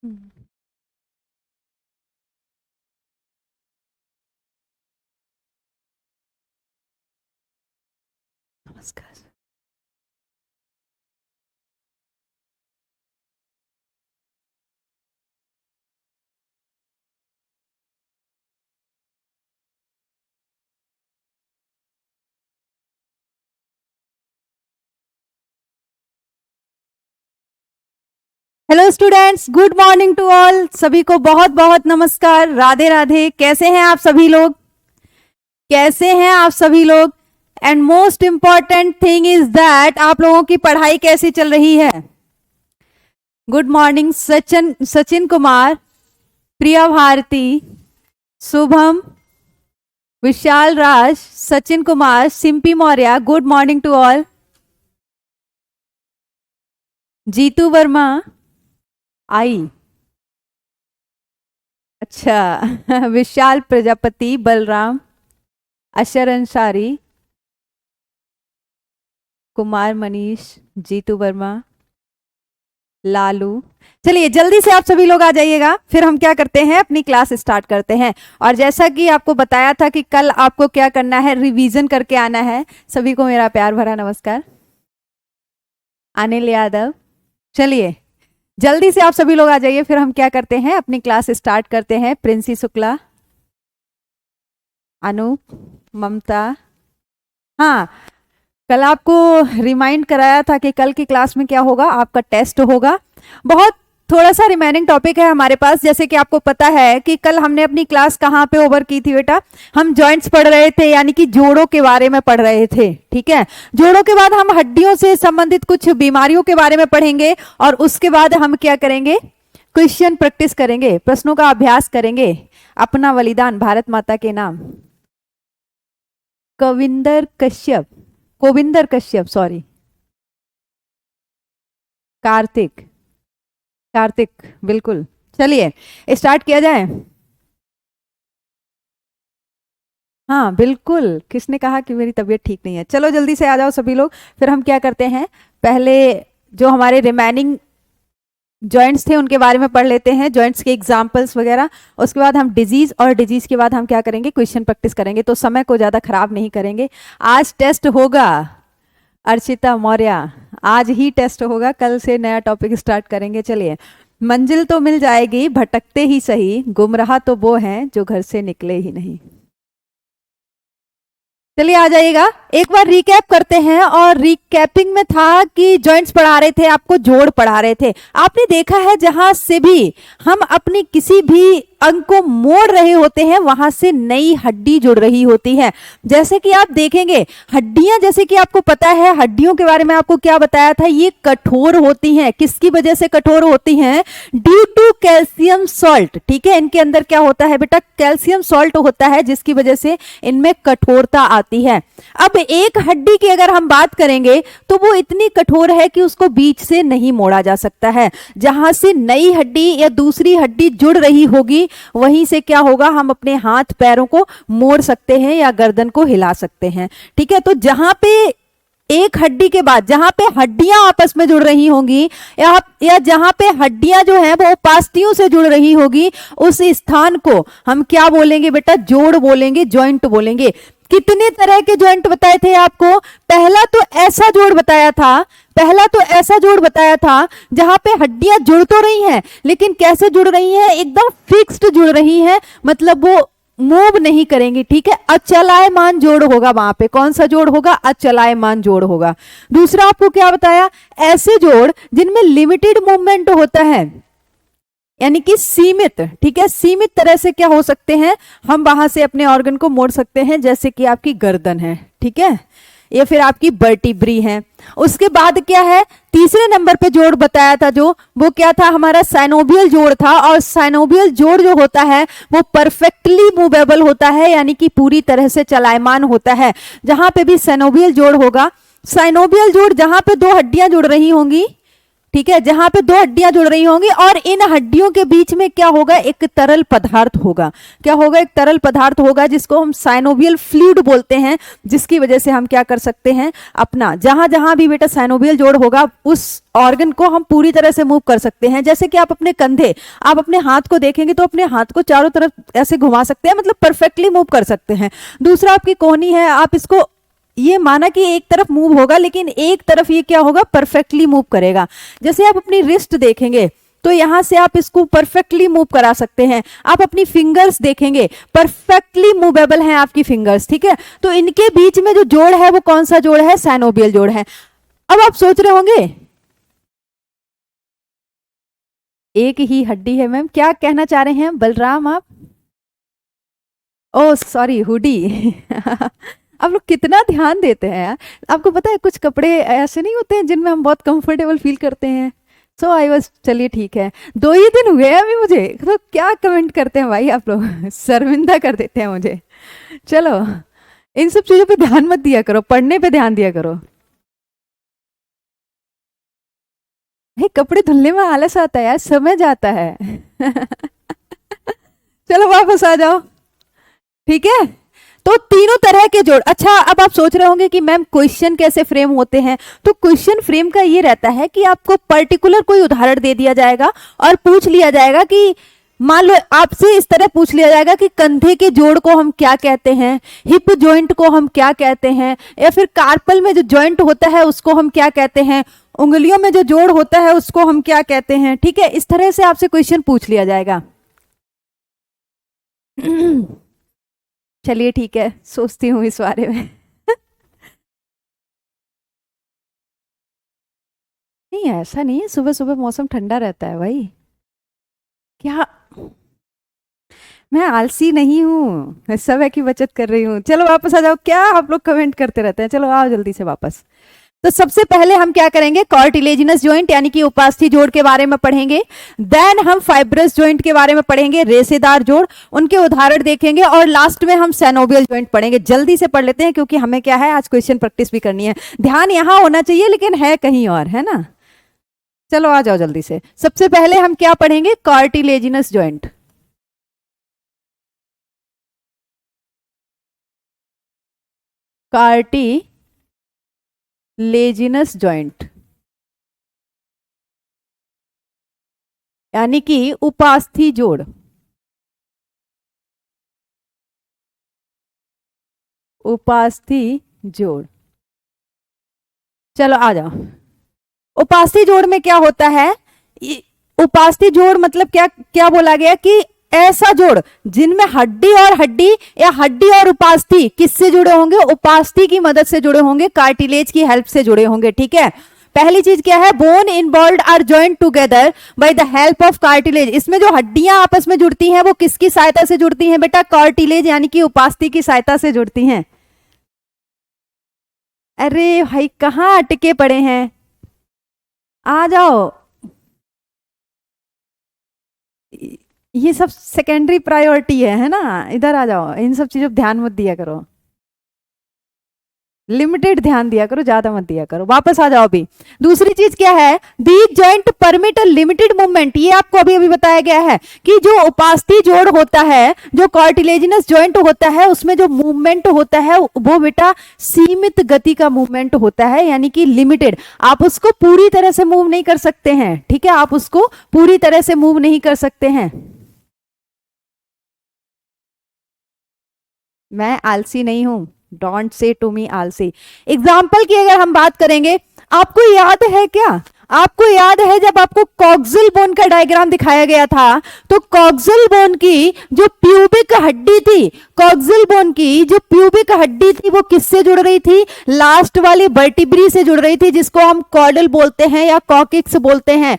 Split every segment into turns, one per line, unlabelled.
हम्म। नमस्कार। Hello students, good morning to all. सभी को बहुत बहुत नमस्कार, राधे राधे। कैसे हैं आप सभी लोग? कैसे हैं आप सभी लोग? And most important thing is that आप लोगों की पढ़ाई कैसी चल रही है? Good morning Sachin, Sachin Kumar, Priya Bharti, Shubham, Vishal Raj, Sachin Kumar, Simpy Maurya. Good morning to all. Jitu Verma आई। अच्छा विशाल प्रजापति, बलराम, अशर अंसारी, कुमार मनीष, जीतू वर्मा, लालू। चलिए जल्दी से आप सभी लोग आ जाइएगा, फिर हम क्या करते हैं, अपनी क्लास स्टार्ट करते हैं। और जैसा कि आपको बताया था कि कल आपको क्या करना है, रिवीजन करके आना है। सभी को मेरा प्यार भरा नमस्कार। अनिल यादव। चलिए जल्दी से आप सभी लोग आ जाइए, फिर हम क्या करते हैं, अपनी क्लास स्टार्ट करते हैं। प्रिंसी शुक्ला, अनूप, ममता। हाँ, कल आपको रिमाइंड कराया था कि कल की क्लास में क्या होगा, आपका टेस्ट होगा। बहुत थोड़ा सा रिमेनिंग टॉपिक है हमारे पास। जैसे कि आपको पता है कि कल हमने अपनी क्लास कहाँ पे ओवर की थी बेटा, हम जॉइंट्स पढ़ रहे थे, यानी कि जोड़ों के बारे में पढ़ रहे थे। ठीक है, जोड़ों के बाद हम हड्डियों से संबंधित कुछ बीमारियों के बारे में पढ़ेंगे, और उसके बाद हम क्या करेंगे, क्वेश्चन प्रैक्टिस करेंगे, प्रश्नों का अभ्यास करेंगे। अपना बलिदान भारत माता के नाम। कविंदर कश्यप, कोविंदर कश्यप, सॉरी, कार्तिक, कार्तिक, बिल्कुल। चलिए स्टार्ट किया जाए। हाँ बिल्कुल, किसने कहा कि मेरी तबीयत ठीक नहीं है? चलो जल्दी से आ जाओ सभी लोग, फिर हम क्या करते हैं, पहले जो हमारे रिमेनिंग जॉइंट्स थे उनके बारे में पढ़ लेते हैं, जॉइंट्स के एग्जांपल्स वगैरह। उसके बाद हम डिजीज, और डिजीज के बाद हम क्या करेंगे, क्वेश्चन प्रैक्टिस करेंगे। तो समय को ज़्यादा खराब नहीं करेंगे। आज टेस्ट होगा अर्चिता मौर्य, आज ही टेस्ट होगा, कल से नया टॉपिक स्टार्ट करेंगे। चलिए, मंजिल तो मिल जाएगी भटकते ही सही, गुमराह तो वो हैं जो घर से निकले ही नहीं। चलिए आ जाइएगा, एक बार रिकैप करते हैं। और रिकैपिंग में था कि जॉइंट्स पढ़ा रहे थे, आपको जोड़ पढ़ा रहे थे। आपने देखा है जहां से भी हम अपनी किसी भी अंग को मोड़ रहे होते हैं, वहां से नई हड्डी जुड़ रही होती है। जैसे कि आप देखेंगे हड्डियां, जैसे कि आपको पता है हड्डियों के बारे में आपको क्या बताया था, ये कठोर होती हैं। किसकी वजह से कठोर होती हैं? Due to calcium salt. ठीक है, इनके अंदर क्या होता है बेटा, कैल्शियम सॉल्ट होता है, जिसकी वजह से इनमें कठोरता आती है। अब एक हड्डी की अगर हम बात करेंगे तो वो इतनी कठोर है कि उसको बीच से नहीं मोड़ा जा सकता है। जहां से नई हड्डी या दूसरी हड्डी जुड़ रही होगी, वहीं से क्या होगा, हम अपने हाथ पैरों को मोड़ सकते हैं या गर्दन को हिला सकते हैं। ठीक है, तो जहां पे एक हड्डी के बाद जहां पे हड्डियां आपस में जुड़ रही होंगी, या जहां पे हड्डियां जो है वो पास्तियों से जुड़ रही होगी, उस स्थान को हम क्या बोलेंगे बेटा, जोड़ बोलेंगे, जॉइंट बोलेंगे। कितने तरह के जॉइंट बताए थे आपको? पहला तो ऐसा जोड़ बताया था, पहला तो ऐसा जोड़ बताया था जहां पे हड्डियां जुड़ तो रही हैं, लेकिन कैसे जुड़ रही हैं, एकदम फिक्स्ड जुड़ रही हैं, मतलब वो मूव नहीं करेंगी। ठीक है, अचलायमान जोड़ होगा वहां पे। कौन सा जोड़ होगा? अचलायमान जोड़ होगा। दूसरा आपको क्या बताया, ऐसे जोड़ जिनमें लिमिटेड मूवमेंट होता है, यानी कि सीमित। ठीक है, सीमित तरह से क्या हो सकते हैं, हम वहां से अपने ऑर्गन को मोड़ सकते हैं, जैसे कि आपकी गर्दन है, ठीक है, या फिर आपकी वर्टिब्री है। उसके बाद क्या है, तीसरे नंबर पे जोड़ बताया था जो, वो क्या था, हमारा साइनोवियल जोड़ था। और साइनोवियल जोड़ जो होता है वो परफेक्टली मूवेबल होता है, यानी कि पूरी तरह से चलायमान होता है। जहां पे भी साइनोवियल जोड़ होगा, साइनोवियल जोड़ जहां पे दो हड्डियां जुड़ रही होंगी, ठीक है, जहां पे दो हड्डियां जुड़ रही होंगी और इन हड्डियों के बीच में क्या होगा, एक तरल पदार्थ होगा। क्या होगा, एक तरल पदार्थ होगा जिसको हम साइनोवियल फ्लूइड बोलते हैं, जिसकी वजह से हम क्या कर सकते हैं, अपना जहां जहां भी बेटा साइनोवियल जोड़ होगा उस ऑर्गन को हम पूरी तरह से मूव कर सकते हैं। जैसे कि आप अपने कंधे, आप अपने हाथ को देखेंगे तो अपने हाथ को चारों तरफ ऐसे घुमा सकते हैं, मतलब परफेक्टली मूव कर सकते हैं। दूसरा आपकी कोहनी है, आप इसको ये माना कि एक तरफ मूव होगा लेकिन एक तरफ ये क्या होगा, परफेक्टली मूव करेगा। जैसे आप अपनी रिस्ट देखेंगे तो यहां से आप इसको परफेक्टली मूव करा सकते हैं। आप अपनी फिंगर्स देखेंगे, परफेक्टली मूवेबल हैं आपकी फिंगर्स, ठीक है। तो इनके बीच में जो जोड़ है वो कौन सा जोड़ है, साइनोवियल जोड़ है। अब आप सोच रहे होंगे एक ही हड्डी है मैम, क्या कहना चाह रहे हैं बलराम आप? ओ सॉरी, हुडी। आप लोग कितना ध्यान देते हैं यार। आपको पता है कुछ कपड़े ऐसे नहीं होते हैं जिनमें हम बहुत कंफर्टेबल फील करते हैं। सो आई वाज, चलिए ठीक है, 2 ही दिन हुए हैं अभी मुझे, तो क्या कमेंट करते हैं भाई आप लोग, शर्मिंदा कर देते हैं मुझे। चलो इन सब चीजों पे ध्यान मत दिया करो, पढ़ने पे ध्यान दिया करो। कपड़े धुलने में आलस आता है यार, समय जाता है। चलो वापस आ जाओ, ठीक है। तो तीनों तरह के जोड़। अच्छा, अब आप सोच रहे होंगे कि मैम क्वेश्चन कैसे फ्रेम होते हैं। तो क्वेश्चन फ्रेम का ये रहता है कि आपको पर्टिकुलर कोई उदाहरण दे दिया जाएगा और पूछ लिया जाएगा कि मान लो आपसे इस तरह पूछ लिया जाएगा कि कंधे के जोड़ को हम क्या कहते हैं, हिप जॉइंट को हम क्या कहते हैं, या फिर कार्पल में जो जॉइंट होता है उसको हम क्या कहते हैं, उंगलियों में जो जोड़ होता है उसको हम क्या कहते हैं, ठीक है। इस तरह से आपसे क्वेश्चन पूछ लिया जाएगा। चलिए ठीक है, सोचती हूँ इस बारे में। नहीं ऐसा नहीं है, सुबह सुबह मौसम ठंडा रहता है भाई। क्या मैं आलसी नहीं हूँ, समय की बचत कर रही हूँ। चलो वापस आ जाओ, क्या आप लोग कमेंट करते रहते हैं। चलो आओ जल्दी से वापस। तो सबसे पहले हम क्या करेंगे, कार्टिलेजिनस जॉइंट यानी कि उपास्थि जोड़ के बारे में पढ़ेंगे। देन हम फाइब्रस जॉइंट के बारे में पढ़ेंगे, रेशेदार जोड़, उनके उदाहरण देखेंगे, और लास्ट में हम सेनोवियल जॉइंट पढ़ेंगे। जल्दी से पढ़ लेते हैं क्योंकि हमें क्या है, आज क्वेश्चन प्रैक्टिस भी करनी है। ध्यान यहां होना चाहिए लेकिन है कहीं और, है ना। चलो आ जाओ जल्दी से। सबसे पहले हम क्या पढ़ेंगे, कार्टिलेजिनस जॉइंट। कार्टिलेजिनस जॉइंट यानी कि उपास्थि जोड़। उपास्थि जोड़, चलो आ जाओ। उपास्थि जोड़ में क्या होता है, उपास्थि जोड़ मतलब क्या क्या बोला गया कि ऐसा जोड़ जिनमें हड्डी और हड्डी या हड्डी और उपास्थि किससे जुड़े होंगे, उपास्थि की मदद से जुड़े होंगे, कार्टिलेज की हेल्प से जुड़े होंगे, ठीक है। पहली चीज क्या है, bone involved are joint together by the help of cartilage. इसमें जो हड्डियां आपस में जुड़ती हैं वो किसकी सहायता से जुड़ती हैं बेटा, कार्टिलेज यानी कि उपास्थि की सहायता से जुड़ती हैं। अरे भाई कहाँ अटके पड़े हैं, आ जाओ। ये सब सेकेंडरी प्रायोरिटी है ना, इधर आ जाओ। इन सब चीजों पर ध्यान मत दिया करो, लिमिटेड ध्यान दिया करो, ज्यादा मत दिया करो। वापस आ जाओ अभी। दूसरी चीज क्या है, these joint permit a limited movement. ये आपको अभी अभी बताया गया है कि जो उपास्थि जोड़ होता है, जो कार्टिलेजिनस जॉइंट होता है, उसमें जो मूवमेंट होता है वो बेटा सीमित गति का मूवमेंट होता है, यानी कि लिमिटेड। आप उसको पूरी तरह से मूव नहीं कर सकते हैं, ठीक है, आप उसको पूरी तरह से मूव नहीं कर सकते हैं। मैं आलसी नहीं हूं, डोंट से टू मी आलसी। एग्जाम्पल की अगर हम बात करेंगे, आपको याद है क्या, आपको याद है जब आपको कॉक्सिल बोन का डायग्राम दिखाया गया था, तो कॉक्सिल बोन की जो प्यूबिक हड्डी थी, कॉक्सिल बोन की जो प्यूबिक हड्डी थी वो किससे जुड़ रही थी, लास्ट वाली वर्टिब्री से जुड़ रही थी, जिसको हम कॉर्डल बोलते हैं या कॉकिक्स बोलते हैं।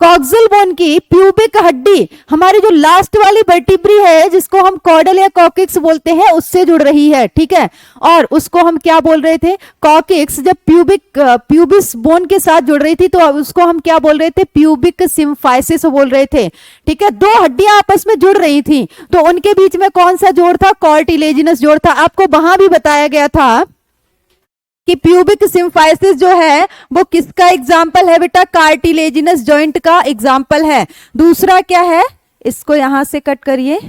कॉक्सिल बोन की प्यूबिक हड्डी हमारी जो लास्ट वाली वर्टिब्री है, जिसको हम कॉर्डल या कॉकिक्स बोलते हैं, उससे जुड़ रही है, ठीक है। और उसको हम क्या बोल रहे थे, कॉकिक्स जब प्यूबिस बोन के साथ जुड़ रही थी तो उसको हम क्या बोल रहे थे, प्यूबिक सिम्फाइसिस बोल रहे थे, ठीक है। दो हड्डियां आपस में जुड़ रही थी तो उनके बीच में कौन सा जोड़ था, कार्टिलेजिनस जोड़ था। आपको वहां भी बताया गया था कि प्यूबिक सिम्फाइसिस जो है वो किसका एग्जाम्पल है बेटा, कार्टिलेजिनस जॉइंट का एग्जाम्पल है। दूसरा क्या है, इसको यहां से कट करिए,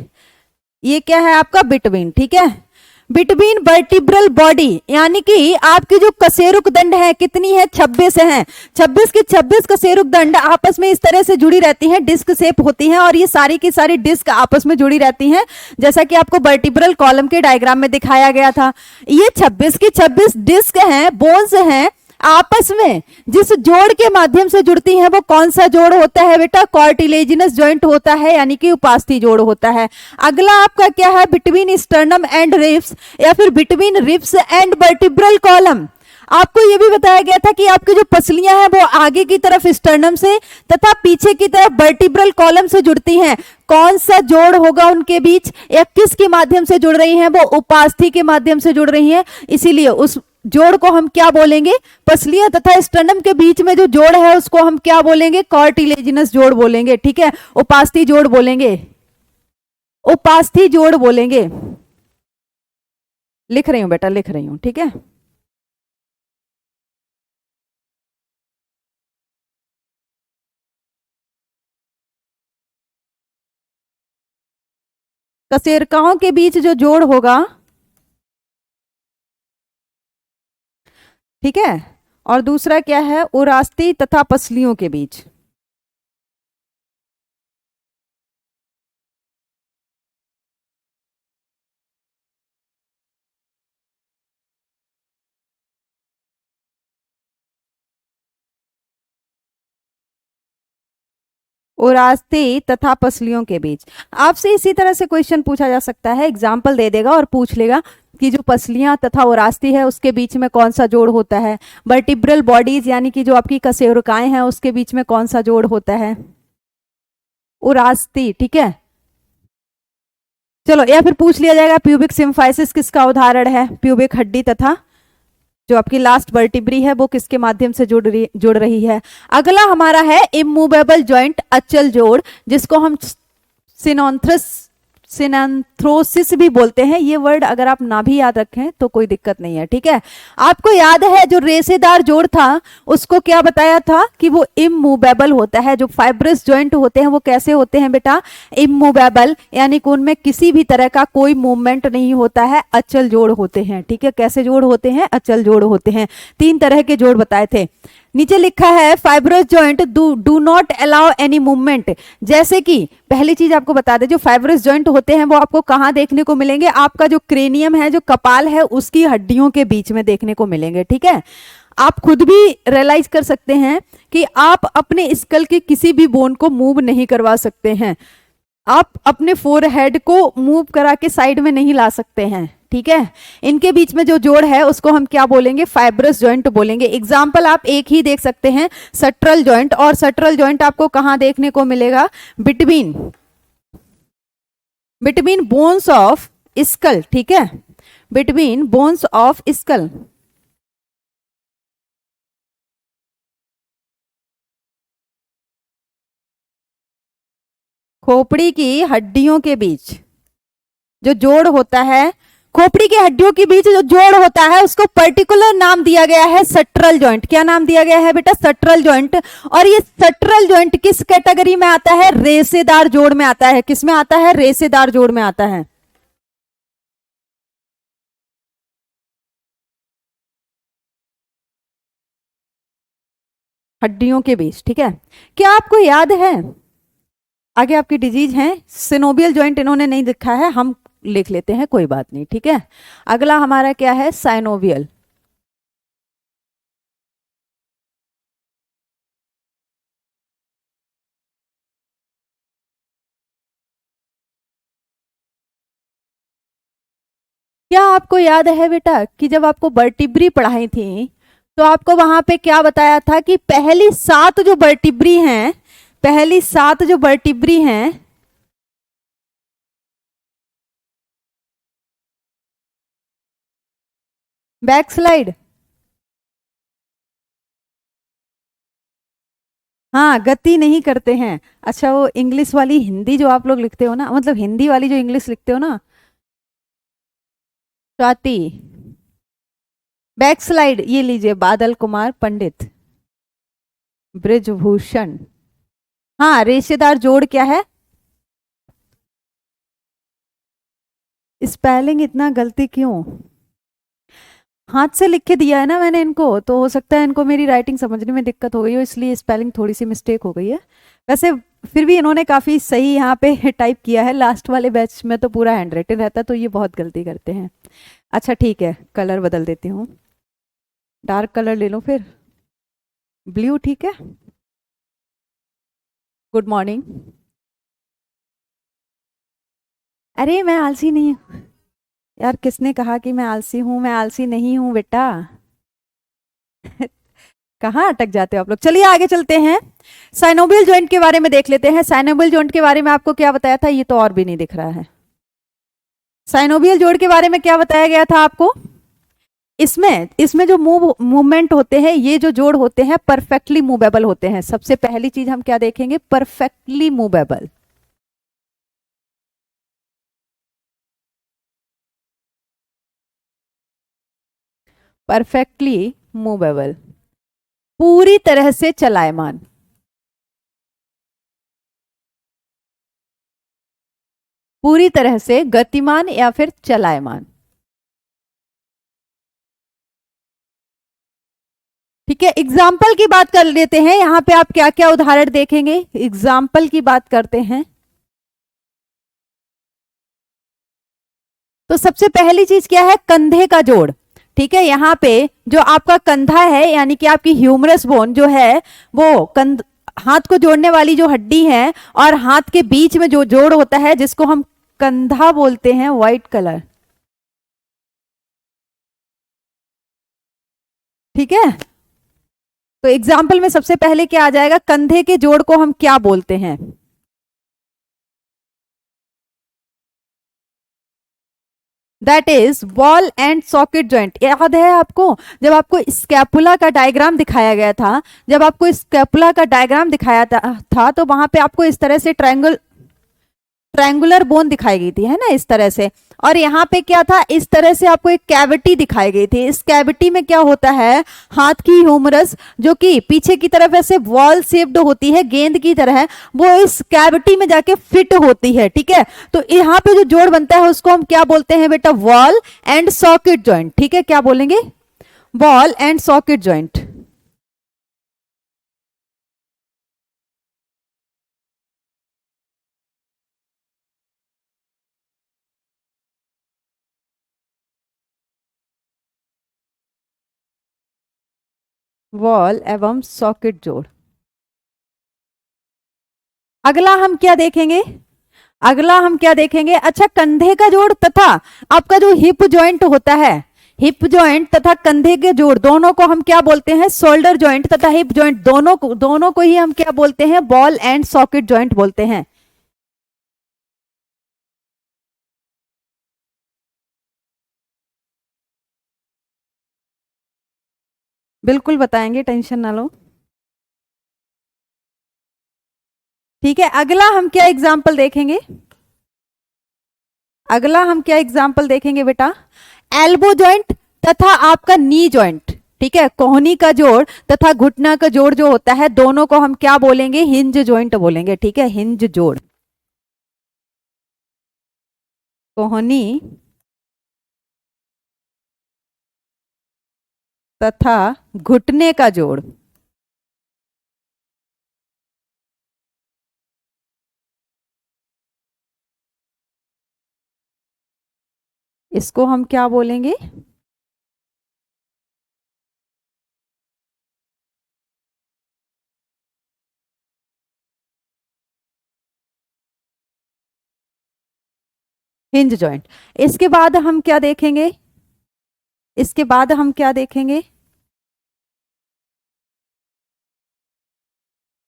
ये क्या है आपका बिटवीन, ठीक है, बिटवीन वर्टिब्रल बॉडी, यानी कि आपकी जो कशेरुक दंड है कितनी है, 26 है। 26 की 26 कशेरुक दंड आपस में इस तरह से जुड़ी रहती हैं, डिस्क शेप होती हैं, और ये सारी की सारी डिस्क आपस में जुड़ी रहती हैं, जैसा कि आपको वर्टिब्रल कॉलम के डायग्राम में दिखाया गया था। ये 26 की 26 डिस्क हैं, बोन्स हैं, आपस में जिस जोड़ के माध्यम से जुड़ती हैं वो कौन सा जोड़ होता है बेटा, कार्टिलेजिनस जॉइंट होता है, यानी कि उपास्थि जोड़ होता है। अगला आपका क्या है, बिटवीन स्टर्नम एंड रिब्स, या फिर between ribs and vertebral column. आपको यह भी बताया गया था कि आपकी जो पसलियां हैं वो आगे की तरफ स्टर्नम से तथा पीछे की तरफ वर्टिब्रल कॉलम से जुड़ती हैं। कौन सा जोड़ होगा उनके बीच, या किसके माध्यम से जुड़ रही हैं, वो उपास्थि के माध्यम से जुड़ रही हैं, इसीलिए उस जोड़ को हम क्या बोलेंगे, पसलियां तथा स्टर्नम के बीच में जो जोड़ है उसको हम क्या बोलेंगे, कार्टिलेजिनस जोड़ बोलेंगे, ठीक है, उपास्थि जोड़ बोलेंगे, उपास्थि जोड़ बोलेंगे। लिख रही हूं बेटा, लिख रही हूं, ठीक है। कशेरुकाओं के बीच जो जोड़ होगा, ठीक है, और दूसरा क्या है, उरास्ती तथा पसलियों के बीच। उरास्ती तथा पसलियों के बीच। आपसे इसी तरह से क्वेश्चन पूछा जा सकता है, एग्जाम्पल दे देगा और पूछ लेगा कि जो पसलियां तथा उरास्ती है उसके बीच में कौन सा जोड़ होता है, वर्टिब्रल बॉडीज यानी कि जो आपकी कशेरुकाएं हैं उसके बीच में कौन सा जोड़ होता है, उरास्ती, ठीक है। चलो, या फिर पूछ लिया जाएगा प्यूबिक सिम्फाइसिस किसका उदाहरण है, प्यूबिक हड्डी तथा जो आपकी लास्ट वर्टिब्री है वो किसके माध्यम से जुड़ रही है। अगला हमारा है इमूवेबल जॉइंट, अचल जोड़, जिसको हम सिनेंथ्रोसिस भी बोलते हैं। ये वर्ड अगर आप ना भी याद रखें तो कोई दिक्कत नहीं है, ठीक है। आपको याद है जो रेशेदार जोड़ था उसको क्या बताया था कि वो इमूवेबल होता है। जो फाइब्रस जॉइंट होते हैं वो कैसे होते हैं बेटा, इमूवेबल, यानी कि उनमें किसी भी तरह का कोई मूवमेंट नहीं होता है, अचल जोड़ होते हैं, ठीक है। कैसे जोड़ होते हैं, अचल जोड़ होते हैं। 3 तरह के जोड़ बताए थे। नीचे लिखा है fibrous joint do not allow any movement. जैसे कि पहली चीज आपको बता दें, जो फाइब्रस जॉइंट होते हैं वो आपको कहां देखने को मिलेंगे, आपका जो क्रेनियम है, जो कपाल है, उसकी हड्डियों के बीच में देखने को मिलेंगे, ठीक है। आप खुद भी रियलाइज कर सकते हैं कि आप अपने स्कल के किसी भी बोन को मूव नहीं करवा सकते हैं, आप अपने फोरहेड को मूव करा के साइड में नहीं ला सकते हैं, ठीक है। इनके बीच में जो जोड़ है उसको हम क्या बोलेंगे, फाइब्रस जॉइंट बोलेंगे। एग्जाम्पल आप एक ही देख सकते हैं, सट्रल जॉइंट, और सट्रल जॉइंट आपको कहां देखने को मिलेगा, बिटवीन बोन्स ऑफ स्कल, ठीक है, बिटवीन बोन्स ऑफ स्कल। खोपड़ी की हड्डियों के बीच जो जोड़ होता है, खोपड़ी की हड्डियों के बीच जो जोड़ होता है उसको पर्टिकुलर नाम दिया गया है सट्रल जॉइंट। क्या नाम दिया गया है बेटा, सट्रल जॉइंट। और ये सट्रल जॉइंट किस कैटेगरी में आता है, रेशेदार जोड़ में आता है। किस में आता है, रेशेदार जोड़ में आता है। हड्डियों के बीच, ठीक है। क्या आपको याद है, आगे आपकी डिजीज है सिनोवियल जॉइंट, इन्होंने नहीं लिखा है, हम लिख लेते हैं, कोई बात नहीं, ठीक है। अगला हमारा क्या है, साइनोवियल। क्या आपको याद है बेटा कि जब आपको वर्टिब्री पढ़ाई थी तो आपको वहां पे क्या बताया था कि पहली 7 जो वर्टिब्री हैं, पहली 7 जो वर्टिब्री हैं, बैक स्लाइड, हाँ, गति नहीं करते हैं। अच्छा, वो इंग्लिश वाली हिंदी जो आप लोग लिखते हो ना, मतलब हिंदी वाली जो इंग्लिश लिखते हो ना, स्वाति, बैक स्लाइड, ये लीजिए, बादल कुमार पंडित, ब्रिजभूषण। हाँ, रेशेदार जोड़ क्या है? स्पेलिंग इतना गलती क्यों? हाथ से लिख के दिया है ना मैंने इनको, तो हो सकता है इनको मेरी राइटिंग समझने में दिक्कत हो गई हो, इसलिए स्पेलिंग थोड़ी सी मिस्टेक हो गई है। वैसे फिर भी इन्होंने काफ़ी सही यहाँ पे टाइप किया है। लास्ट वाले बैच में तो पूरा हैंड रिटन रहता है, तो ये बहुत गलती करते हैं। अच्छा ठीक है, कलर बदल देती हूँ, डार्क कलर ले लो फिर, ब्लू, ठीक है। Good morning. अरे मैं आलसी नहीं हूँ यार, किसने कहा कि मैं आलसी हूँ? मैं आलसी नहीं हूँ बेटा। कहाँ अटक जाते हो आप लोग। चलिए आगे चलते हैं, साइनोवियल जॉइंट के बारे में देख लेते हैं। साइनोवियल जॉइंट के बारे में आपको क्या बताया था? ये तो और भी नहीं दिख रहा है। साइनोवियल जॉइंट के बारे में क्या बताया गया था आपको? इसमें इसमें जो मूवमेंट होते हैं, ये जो जोड़ होते हैं परफेक्टली मूवेबल होते हैं। सबसे पहली चीज हम क्या देखेंगे? Perfectly movable. परफेक्टली मूवेबल, पूरी तरह से चलायमान। पूरी तरह से गतिमान या फिर चलायमान, ठीक है। एग्जाम्पल की बात कर लेते हैं, यहां पे आप क्या क्या उदाहरण देखेंगे, एग्जाम्पल की बात करते हैं। तो सबसे पहली चीज क्या है? कंधे का जोड़, ठीक है। यहाँ पे जो आपका कंधा है, यानी कि आपकी ह्यूमरस बोन जो है, वो हाथ को जोड़ने वाली जो हड्डी है, और हाथ के बीच में जो जोड़ होता है जिसको हम कंधा बोलते हैं, व्हाइट कलर, ठीक है। तो एग्जाम्पल में सबसे पहले क्या आ जाएगा? कंधे के जोड़ को हम क्या बोलते हैं? That is ball and socket joint. याद है आपको, जब आपको स्कैपुला का डायग्राम दिखाया गया था, जब आपको स्कैपुला का डायग्राम दिखाया था तो वहां पे आपको इस तरह से ट्रायंगुलर बोन दिखाई गई थी, है ना, इस तरह से। और यहाँ पे क्या था? इस तरह से आपको एक कैविटी दिखाई गई थी। इस कैविटी में क्या होता है? हाथ की ह्यूमरस जो कि पीछे की तरफ ऐसे वॉल शेप्ड होती है, गेंद की तरह, वो इस कैविटी में जाके फिट होती है, ठीक है। तो यहाँ पे जो जोड़ बनता है उसको हम क्या बोलते हैं बेटा? वॉल एंड सॉकेट ज्वाइंट, ठीक है। क्या बोलेंगे? Ball and socket joint. Wall एवं सॉकेट जोड़। अगला हम क्या देखेंगे? अगला हम क्या देखेंगे? अच्छा, कंधे का जोड़ तथा आपका जो हिप जॉइंट होता है, हिप जॉइंट तथा कंधे के जोड़, दोनों को हम क्या बोलते हैं? शोल्डर जॉइंट तथा हिप जॉइंट, दोनों को ही हम क्या बोलते हैं? बॉल एंड सॉकेट जॉइंट बोलते हैं। बिल्कुल बताएंगे, टेंशन ना लो, ठीक है। अगला हम क्या एग्जाम्पल देखेंगे? अगला हम क्या एग्जाम्पल देखेंगे बेटा? एल्बो जॉइंट तथा आपका नी जॉइंट, ठीक है। कोहनी का जोड़ तथा घुटना का जोड़ जो होता है, दोनों को हम क्या बोलेंगे? हिंज जॉइंट बोलेंगे, ठीक है। हिंज जोड़, कोहनी तथा घुटने का जोड़, इसको हम क्या बोलेंगे? Hinge joint. इसके बाद हम क्या देखेंगे? इसके बाद हम क्या देखेंगे?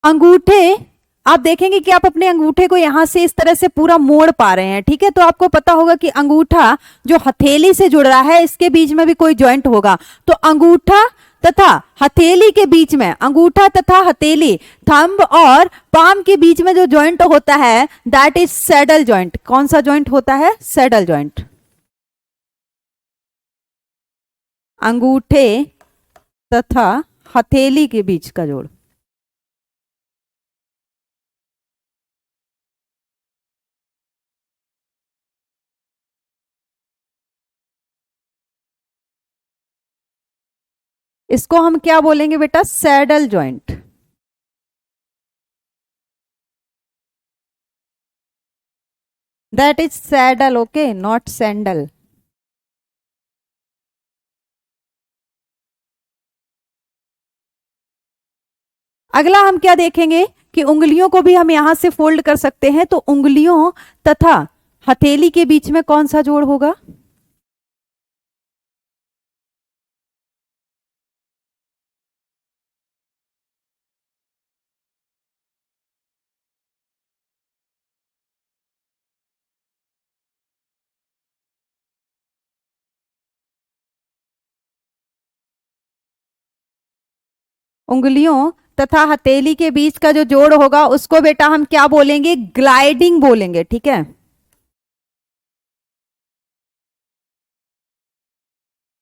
अंगूठे। आप देखेंगे कि आप अपने अंगूठे को यहां से इस तरह से पूरा मोड़ पा रहे हैं, ठीक है। तो आपको पता होगा कि अंगूठा जो हथेली से जुड़ रहा है, इसके बीच में भी कोई जॉइंट होगा। तो अंगूठा तथा हथेली के बीच में, अंगूठा तथा हथेली, थंब और पाम के बीच में जो जॉइंट होता है, दैट इज सैडल जॉइंट। कौन सा जॉइंट होता है? Saddle joint. अंगूठे तथा हथेली के बीच का जोड़। इसको हम क्या बोलेंगे बेटा? Saddle joint. That is saddle, okay, not sandal. अगला हम क्या देखेंगे कि उंगलियों को भी हम यहां से फोल्ड कर सकते हैं, तो उंगलियों तथा हथेली के बीच में कौन सा जोड़ होगा? उंगलियों तथा हथेली के बीच का जो जोड़ होगा उसको बेटा हम क्या बोलेंगे? ग्लाइडिंग बोलेंगे, ठीक है।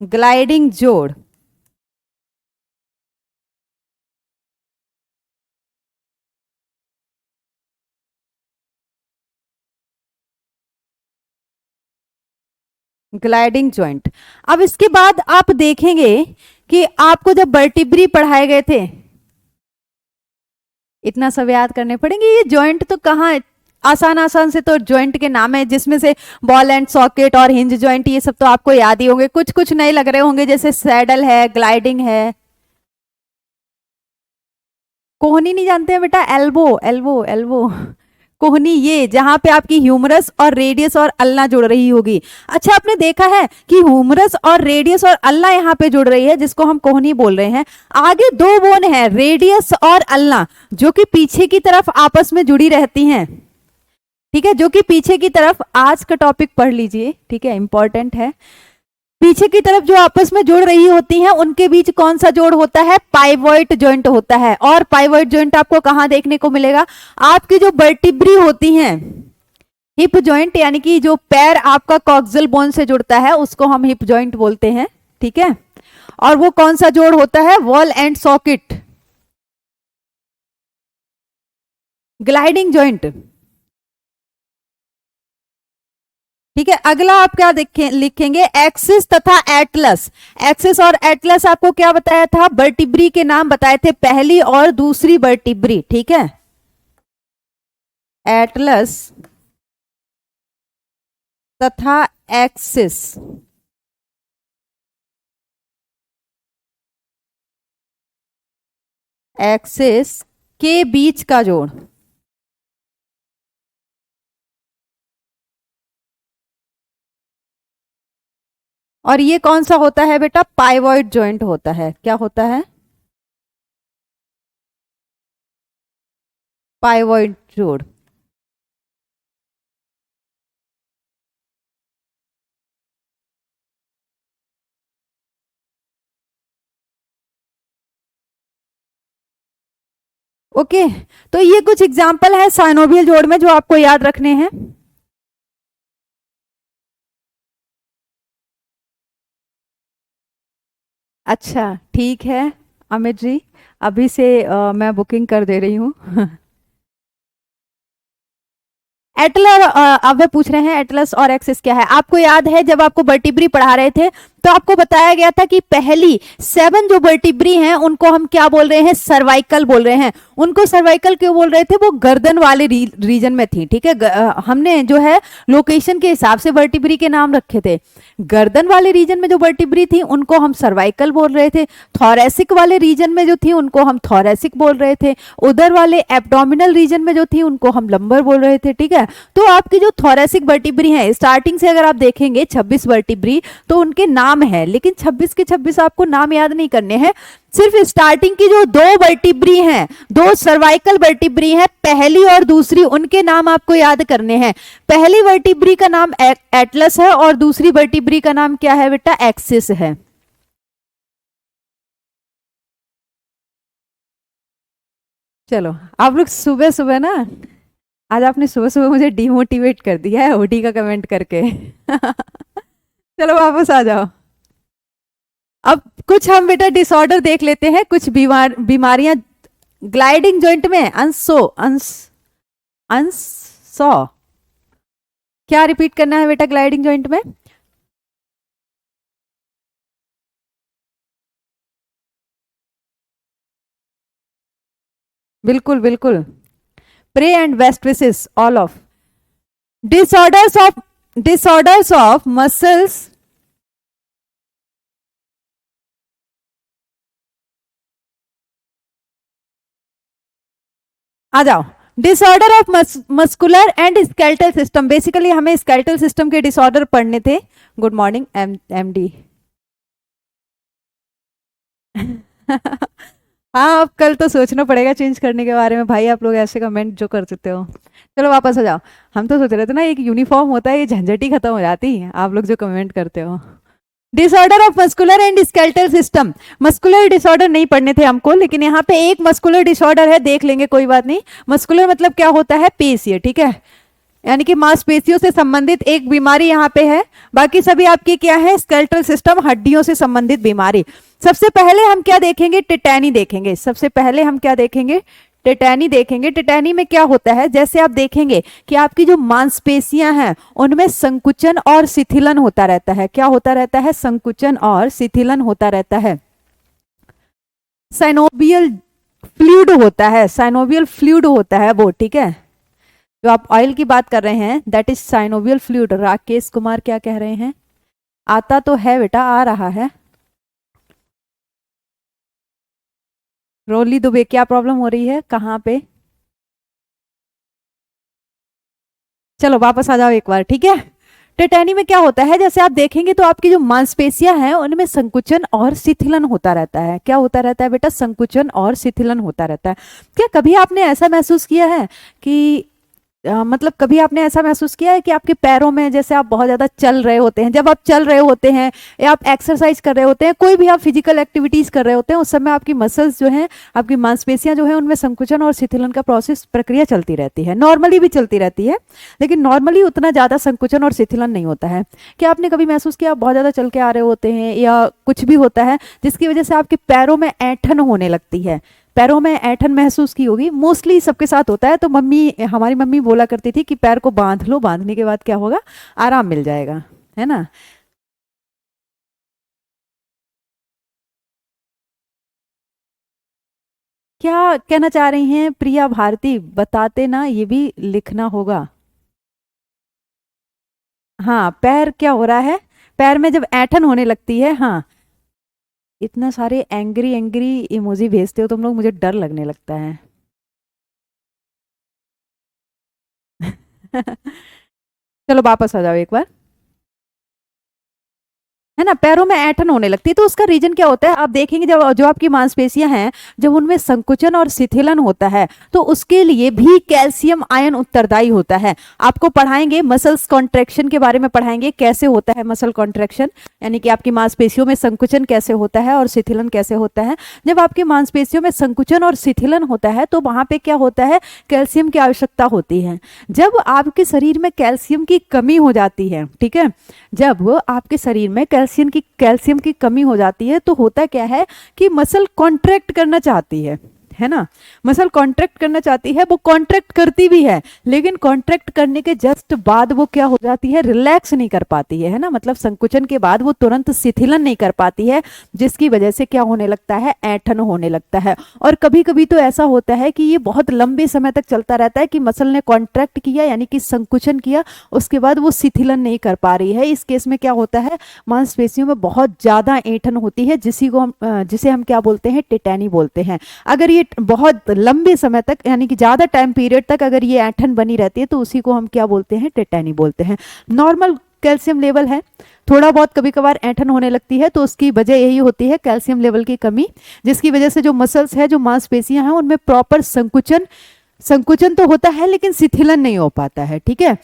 ग्लाइडिंग जोड़। Gliding joint. अब इसके बाद आप देखेंगे कि आपको जब वर्टिब्री पढ़ाए गए थे, इतना सब याद करने पड़ेंगे। ये जॉइंट तो कहाँ, आसान आसान से तो जॉइंट के नाम है, जिसमें से बॉल एंड सॉकेट और हिंज जॉइंट, ये सब तो आपको याद ही होंगे। कुछ कुछ नए लग रहे होंगे, जैसे सैडल है, ग्लाइडिंग है। कोहनी नहीं जानते हैं बेटा? एल्बो, एल्बो, एल्बो, कोहनी, ये जहां पे आपकी ह्यूमरस और रेडियस और अल्ना जुड़ रही होगी। अच्छा, आपने देखा है कि ह्यूमरस और रेडियस और अल्ना यहाँ पे जुड़ रही है, जिसको हम कोहनी बोल रहे हैं। आगे दो बोन है, रेडियस और अल्ना, जो कि पीछे की तरफ आपस में जुड़ी रहती हैं, ठीक है, जो कि पीछे की तरफ। आज का टॉपिक पढ़ लीजिए, ठीक है, इंपॉर्टेंट है। पीछे की तरफ जो आपस में जुड़ रही होती हैं, उनके बीच कौन सा जोड़ होता है? पाइवॉट जॉइंट होता है। और पाइवॉट जॉइंट आपको कहां देखने को मिलेगा? आपकी जो वर्टिब्री होती हैं, हिप जॉइंट, यानी कि जो पैर आपका कॉक्सियल बोन से जुड़ता है, उसको हम हिप जॉइंट बोलते हैं, ठीक है। और वो कौन सा जोड़ होता है? Ball and socket, gliding joint, ठीक है। अगला आप क्या लिखेंगे? एक्सिस तथा एटलस। एक्सिस और एटलस आपको क्या बताया था? वर्टिब्री के नाम बताए थे, पहली और दूसरी वर्टिब्री, ठीक है। एटलस तथा एक्सिस। एक्सिस के बीच का जोड़। और ये कौन सा होता है बेटा? पाइवॉट जॉइंट होता है। क्या होता है? पाइवॉट जोड़। ओके, तो ये कुछ एग्जांपल है साइनोवियल जोड़ में जो आपको याद रखने हैं। अच्छा, ठीक है अमित जी, अभी से मैं बुकिंग कर दे रही हूँ। एटलर, अब वे पूछ रहे हैं एटलस और एक्सिस क्या है। आपको याद है जब आपको वर्टिब्री पढ़ा रहे थे, तो आपको बताया गया था कि पहली 7 जो वर्टिब्री हैं उनको हम क्या बोल रहे हैं? सर्वाइकल बोल रहे हैं। उनको सर्वाइकल क्यों बोल रहे थे? वो गर्दन वाले रीजन में थी, ठीक है। हमने जो है लोकेशन के हिसाब से वर्टिब्री के नाम रखे थे। गर्दन वाले रीजन में जो वर्टिब्री थी उनको हम सर्वाइकल बोल रहे थे। थोरेसिक वाले रीजन में जो थी उनको हम थोरेसिक बोल रहे थे। उधर वाले एब्डोमिनल रीजन में जो थी उनको हम लंबर बोल रहे थे, ठीक है। तो आपकी जो थोरेसिक वर्टिब्री है, स्टार्टिंग से अगर आप देखेंगे 26 वर्टिब्री, तो उनके नाम है, लेकिन 26 के 26 आपको नाम याद नहीं करने हैं। सिर्फ स्टार्टिंग की जो दो वर्टिब्री हैं, दो सर्वाइकल वर्टिब्री हैं, पहली और दूसरी, उनके नाम आपको याद करने हैं। पहली वर्टिब्री का नाम एटलस है और दूसरी वर्टिब्री का नाम क्या है बेटा? एक्सिस है। चलो, आप लोग सुबह सुबह ना, आज आपने सुबह सुबह मुझे डिमोटिवेट कर दिया है ओडी का कमेंट करके। चलो वापस आ जाओ। अब कुछ हम बेटा डिसऑर्डर देख लेते हैं, कुछ बीमारियां ग्लाइडिंग जॉइंट में। अंसो क्या रिपीट करना है बेटा ग्लाइडिंग जॉइंट में? बिल्कुल बिल्कुल, pray and west vises all of disorders of muscles. आ जाओ। Disorder of muscular and skeletal system, basically हमें स्केलेटल सिस्टम के डिसऑर्डर पढ़ने थे। Good morning MD. हाँ, अब कल तो सोचना पड़ेगा चेंज करने के बारे में भाई, आप लोग ऐसे कमेंट जो कर देते हो। चलो वापस आ जाओ। हम तो सोच रहे थे ना एक यूनिफॉर्म होता है, ये झंझट ही खत्म हो जाती है आप लोग जो कमेंट करते हो। Disorder of muscular and skeletal system, muscular disorder नहीं पढ़ने थे हमको, लेकिन यहाँ पे एक मस्कुलर डिसऑर्डर है, देख लेंगे कोई बात नहीं। मस्कुलर मतलब क्या होता है? पेशीय, ठीक है, यानी कि मांसपेशियों से संबंधित एक बीमारी यहाँ पे है। बाकी सभी आपकी क्या है? स्केलेटल सिस्टम, हड्डियों से संबंधित बीमारी। सबसे पहले हम क्या देखेंगे? टेटैनी देखेंगे। सबसे पहले हम क्या देखेंगे? टेटैनी देखेंगे। टेटैनी में क्या होता है? जैसे आप देखेंगे कि आपकी जो मांसपेशियां हैं उनमें संकुचन और शिथिलन होता रहता है। क्या होता रहता है? संकुचन और शिथिलन होता रहता है। साइनोवियल फ्लूइड होता है, साइनोवियल फ्लूइड होता है वो, ठीक है। जो आप ऑयल की बात कर रहे हैं that is synovial fluid. Rakesh Kumar क्या कह रहे हैं? आता तो है बेटा, आ रहा है। रोली दुबे क्या प्रॉब्लम हो रही है? कहाँ पे? चलो वापस आ जाओ एक बार, ठीक है। टेटैनी में क्या होता है? जैसे आप देखेंगे तो आपकी जो मांसपेशियां हैं उनमें संकुचन और शिथिलन होता रहता है। क्या होता रहता है बेटा? संकुचन और शिथिलन होता रहता है। क्या कभी आपने ऐसा महसूस किया है कि मतलब कभी आपने ऐसा महसूस किया है कि आपके पैरों में, जैसे आप बहुत ज्यादा चल रहे होते हैं, जब आप चल रहे होते हैं या आप एक्सरसाइज कर रहे होते हैं, कोई भी आप फिजिकल एक्टिविटीज कर रहे होते हैं, उस समय आपकी मसल्स जो हैं, आपकी मांसपेशियां जो हैं, उनमें संकुचन और शिथिलन का प्रोसेस, प्रक्रिया चलती रहती है। नॉर्मली भी चलती रहती है, लेकिन नॉर्मली उतना ज्यादा संकुचन और शिथिलन नहीं होता है। क्या आपने कभी महसूस किया आप बहुत ज्यादा चल के आ रहे होते हैं या कुछ भी होता है जिसकी वजह से आपके पैरों में ऐंठन होने लगती है? पैरों में ऐंठन महसूस की होगी, मोस्टली सबके साथ होता है। तो हमारी मम्मी बोला करती थी कि पैर को बांध लो, बांधने के बाद क्या होगा? आराम मिल जाएगा, है ना। क्या कहना चाह रही हैं प्रिया भारती? बताते ना, ये भी लिखना होगा। हाँ, पैर क्या हो रहा है? पैर में जब ऐंठन होने लगती है, हाँ। इतना सारे एंग्री एंग्री इमोजी भेजते हो तुम लोग, मुझे डर लगने लगता है। चलो वापस आ जाओ एक बार, है ना। पैरों में ऐंठन होने लगती है तो उसका रीजन क्या होता है? आप देखेंगे जब जो आपकी मांसपेशियां हैं, जब उनमें संकुचन और शिथिलन होता है तो उसके लिए भी कैल्शियम आयन उत्तरदायी होता है। आपको पढ़ाएंगे मसल्स कॉन्ट्रैक्शन के बारे में, पढ़ाएंगे कैसे होता है मसल कॉन्ट्रैक्शन, यानी कि आपकी मांसपेशियों में संकुचन कैसे होता है और शिथिलन कैसे होता है। जब आपकी मांसपेशियों में संकुचन और शिथिलन होता है तो वहां पे क्या होता है? कैल्शियम की आवश्यकता होती है। जब आपके शरीर में कैल्शियम की कमी हो जाती है, ठीक है, जब आपके शरीर में कैल्शियम की कमी हो जाती है तो होता क्या है कि मसल कॉन्ट्रैक्ट करना चाहती है ना। मसल कॉन्ट्रैक्ट करना चाहती है, वो कॉन्ट्रैक्ट करती भी है, लेकिन कॉन्ट्रैक्ट करने के जस्ट बाद वो क्या हो जाती है? रिलैक्स नहीं कर पाती है ना। मतलब संकुचन के बाद वो तुरंत शिथिलन नहीं कर पाती है, जिसकी वजह से क्या होने लगता है? ऐंठन होने लगता है। और कभी कभी तो ऐसा होता है कि ये बहुत लंबे समय तक चलता रहता है कि मसल ने कॉन्ट्रैक्ट किया, यानी कि संकुचन किया, उसके बाद वो शिथिलन नहीं कर पा रही है। इस केस में क्या होता है? मांसपेशियों में बहुत ज्यादा ऐंठन होती है, जिसे हम क्या बोलते हैं? टेटैनी बोलते हैं। अगर ये बहुत लंबे समय तक, यानी कि ज्यादा टाइम पीरियड तक अगर ये ऐंठन बनी रहती है तो उसी को हम क्या बोलते हैं? टेटैनी बोलते हैं। नॉर्मल कैल्शियम लेवल है, थोड़ा बहुत कभी कभार ऐंठन होने लगती है तो उसकी वजह यही होती है कैल्शियम लेवल की कमी, जिसकी वजह से जो मसल्स है, जो मांसपेशियां हैं, उनमें प्रॉपर संकुचन तो होता है लेकिन शिथिलन नहीं हो पाता है, ठीक है।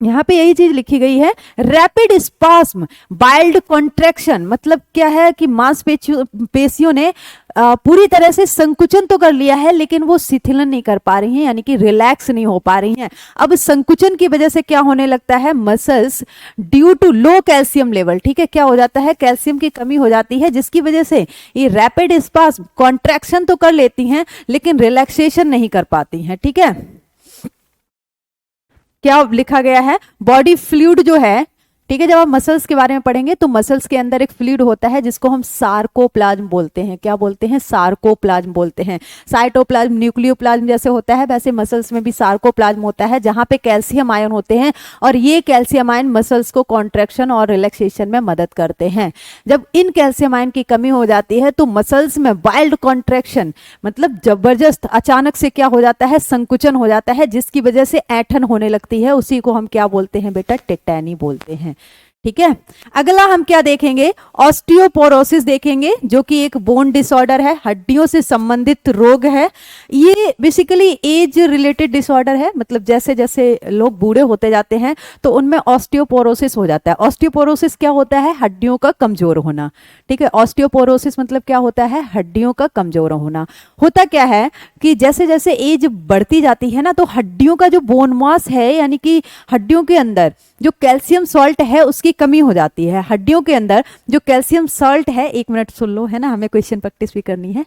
यहाँ पे यही चीज लिखी गई है, रैपिड स्पास्म वाइल्ड कॉन्ट्रैक्शन, मतलब क्या है कि मांसपेशियों ने पूरी तरह से संकुचन तो कर लिया है लेकिन वो शिथिलन नहीं कर पा रही हैं, यानी कि रिलैक्स नहीं हो पा रही हैं। अब संकुचन की वजह से क्या होने लगता है, muscles due to low calcium level, ठीक है, क्या हो जाता है, कैल्शियम की कमी हो जाती है, जिसकी वजह से ये रैपिड स्पास्म कॉन्ट्रैक्शन तो कर लेती हैं लेकिन रिलैक्सेशन नहीं कर पाती हैं। ठीक है, क्या लिखा गया है, बॉडी फ्लूइड जो है, ठीक है, जब आप मसल्स के बारे में पढ़ेंगे तो मसल्स के अंदर एक फ्लूइड होता है जिसको हम सार्कोप्लाज्म बोलते हैं। क्या बोलते हैं, सार्कोप्लाज्म बोलते हैं। साइटोप्लाज्म, न्यूक्लियोप्लाज्म जैसे होता है वैसे मसल्स में भी सार्कोप्लाज्म होता है जहां पे कैल्शियम आयन होते हैं और ये कैल्शियम आयन मसल्स को कॉन्ट्रैक्शन और रिलैक्सेशन में मदद करते हैं। जब इन कैल्शियम आयन की कमी हो जाती है तो मसल्स में वाइल्ड कॉन्ट्रैक्शन, मतलब जबरदस्त अचानक से क्या हो जाता है, संकुचन हो जाता है जिसकी वजह से ऐंठन होने लगती है, उसी को हम क्या बोलते हैं बेटा, टेटैनी बोलते हैं। ठीक है, अगला हम क्या देखेंगे, ऑस्टियोपोरोसिस देखेंगे जो कि एक बोन डिसऑर्डर है, हड्डियों से संबंधित रोग है। ये बेसिकली एज रिलेटेड डिसऑर्डर है, मतलब जैसे जैसे लोग बूढ़े होते जाते हैं तो उनमें ऑस्टियोपोरोसिस हो जाता है। ऑस्टियोपोरोसिस क्या होता है, हड्डियों का कमजोर होना। ठीक है, ऑस्टियोपोरोसिस मतलब क्या होता है, हड्डियों का कमजोर होना। होता क्या है कि जैसे जैसे एज बढ़ती जाती है ना तो हड्डियों का जो बोन मास है, यानी कि हड्डियों के अंदर जो कैल्शियम सॉल्ट है उसकी कमी हो जाती है। हड्डियों के अंदर जो कैल्शियम सॉल्ट है, एक मिनट सुन लो, है ना, हमें क्वेश्चन प्रैक्टिस भी करनी है।